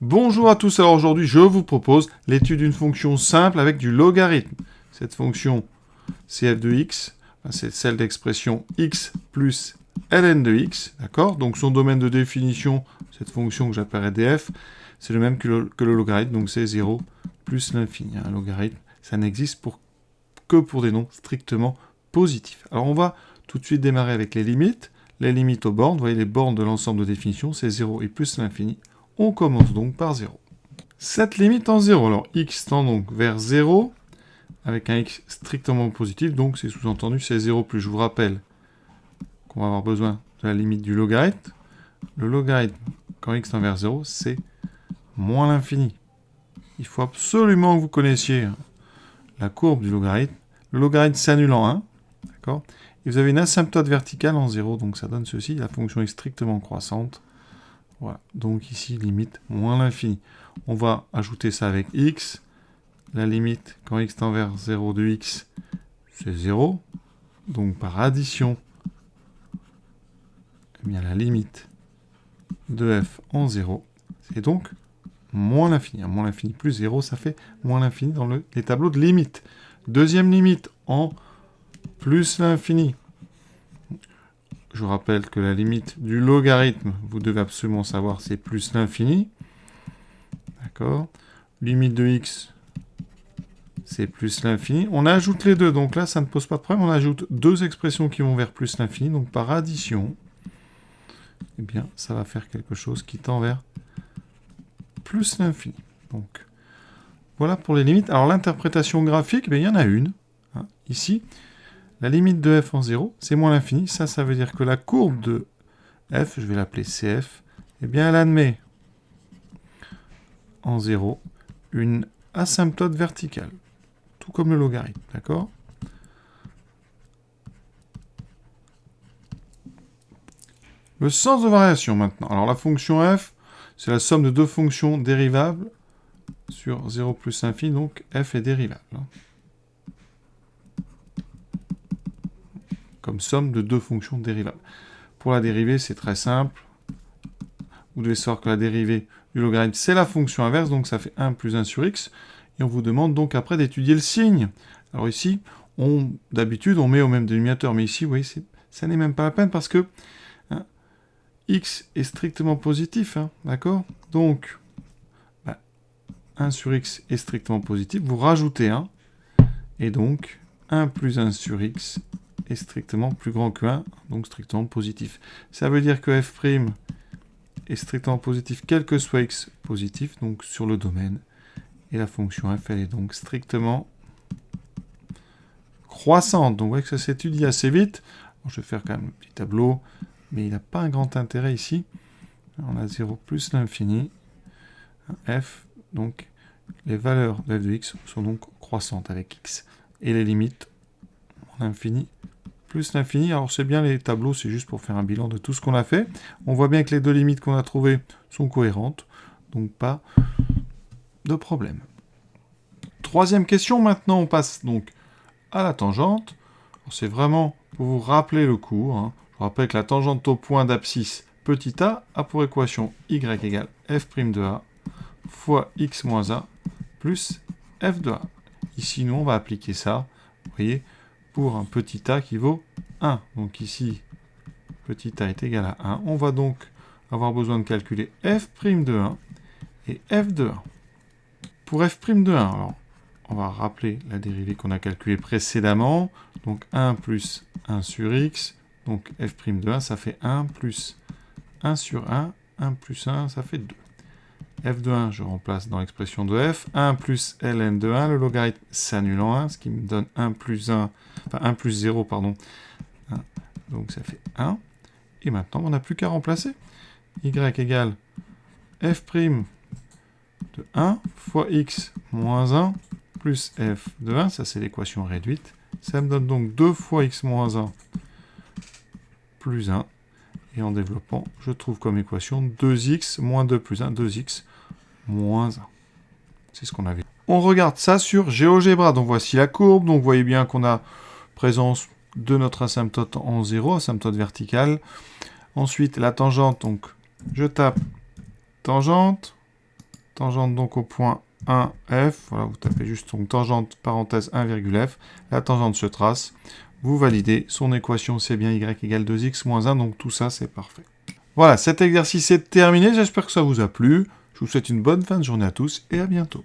Bonjour à tous, alors aujourd'hui je vous propose l'étude d'une fonction simple avec du logarithme. Cette fonction c'est f de x, c'est celle d'expression x plus ln de x, d'accord? Donc son domaine de définition, cette fonction que j'appellerai df, c'est le même que le logarithme, donc c'est 0 plus l'infini. Un logarithme, ça n'existe que pour des nombres strictement positifs. Alors on va tout de suite démarrer avec les limites. Les limites aux bornes, vous voyez les bornes de l'ensemble de définition, c'est 0 et plus l'infini. On commence donc par 0. Cette limite en 0, alors x tend donc vers 0, avec un x strictement positif, donc c'est sous-entendu c'est 0 plus. Je vous rappelle qu'on va avoir besoin de la limite du logarithme. Le logarithme, quand x tend vers 0, c'est moins l'infini. Il faut absolument que vous connaissiez la courbe du logarithme. Le logarithme s'annule en 1, d'accord? Et vous avez une asymptote verticale en 0, donc ça donne ceci, la fonction est strictement croissante. Voilà, donc ici, limite moins l'infini. On va ajouter ça avec x. La limite, quand x tend vers 0 de x, c'est 0. Donc par addition, eh bien, la limite de f en 0, c'est donc moins l'infini. Moins l'infini plus 0, ça fait moins l'infini dans les tableaux de limite. Deuxième limite en plus l'infini. Je vous rappelle que la limite du logarithme, vous devez absolument savoir, c'est plus l'infini. D'accord. Limite de x, c'est plus l'infini. On ajoute les deux, donc là, ça ne pose pas de problème. On ajoute deux expressions qui vont vers plus l'infini. Donc par addition, eh bien, ça va faire quelque chose qui tend vers plus l'infini. Donc, voilà pour les limites. Alors l'interprétation graphique, eh bien, il y en a une. Hein, ici, la limite de f en 0, c'est moins l'infini. Ça veut dire que la courbe de f, je vais l'appeler CF, eh bien, elle admet en 0 une asymptote verticale, tout comme le logarithme, d'accord? Le sens de variation maintenant. Alors la fonction f, c'est la somme de deux fonctions dérivables sur 0 plus infini, donc f est dérivable. Comme somme de deux fonctions dérivables. Pour la dérivée, c'est très simple. Vous devez savoir que la dérivée du logarithme, c'est la fonction inverse, donc ça fait 1 plus 1 sur x. Et on vous demande donc après d'étudier le signe. Alors ici, d'habitude, on met au même dénominateur, mais ici, vous voyez, ça n'est même pas la peine parce que hein, x est strictement positif, hein, d'accord? Donc, 1 sur x est strictement positif, vous rajoutez 1, et donc 1 plus 1 sur x est strictement plus grand que 1, donc strictement positif. Ça veut dire que f' est strictement positif, quel que soit x positif, donc sur le domaine. Et la fonction f, elle est donc strictement croissante. Donc vous voyez que ça s'étudie assez vite. Alors, je vais faire quand même un petit tableau, mais il n'a pas un grand intérêt ici. On a 0 plus l'infini. F, donc les valeurs de f de x sont donc croissantes avec x. Et les limites, l'infini plus l'infini. Alors c'est bien les tableaux, c'est juste pour faire un bilan de tout ce qu'on a fait. On voit bien que les deux limites qu'on a trouvées sont cohérentes, donc pas de problème. Troisième question, maintenant on passe donc à la tangente. C'est vraiment pour vous rappeler le cours. Hein. Je vous rappelle que la tangente au point d'abscisse petit a a pour équation y égale f' de a fois x moins a plus f de a. Ici, nous, on va appliquer ça, vous voyez, pour un petit a qui vaut 1. Donc ici, petit a est égal à 1. On va donc avoir besoin de calculer f' de 1 et f de 1. Pour f' de 1, alors, on va rappeler la dérivée qu'on a calculée précédemment. Donc 1 plus 1 sur x. Donc f' de 1, ça fait 1 plus 1 sur 1. 1 plus 1, ça fait 2. f de 1, je remplace dans l'expression de f. 1 plus ln de 1, le logarithme s'annule en 1, ce qui me donne 1 plus 1, enfin 1 plus 0, pardon. 1. Donc ça fait 1. Et maintenant, on n'a plus qu'à remplacer. Y égale f' de 1 fois x moins 1 plus f de 1, ça c'est l'équation réduite. Ça me donne donc 2 fois x moins 1 plus 1. Et en développant, je trouve comme équation 2x moins 2 plus 1, 2x moins 1. C'est ce qu'on avait. On regarde ça sur GeoGebra. Donc voici la courbe. Donc vous voyez bien qu'on a présence de notre asymptote en 0, asymptote verticale. Ensuite, la tangente. Donc je tape tangente. tangente donc au point 1f, voilà, vous tapez juste donc tangente parenthèse 1,f, la tangente se trace, vous validez, son équation c'est bien y égale 2x moins 1, donc tout ça c'est parfait. Voilà, cet exercice est terminé, j'espère que ça vous a plu, je vous souhaite une bonne fin de journée à tous et à bientôt.